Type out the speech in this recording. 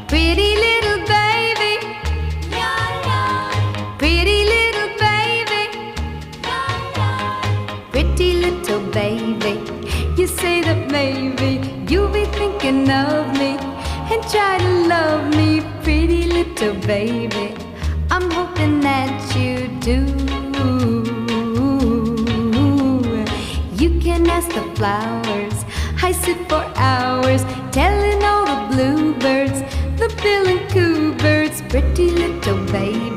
Pretty little baby, pretty little baby, pretty little baby. You say that maybe you'll be thinking of me and try to love me, pretty little baby. I'm hoping that you do. You can ask the flowers, I sit for hours telling all the bluebirds, the bill and coo birds, pretty little baby.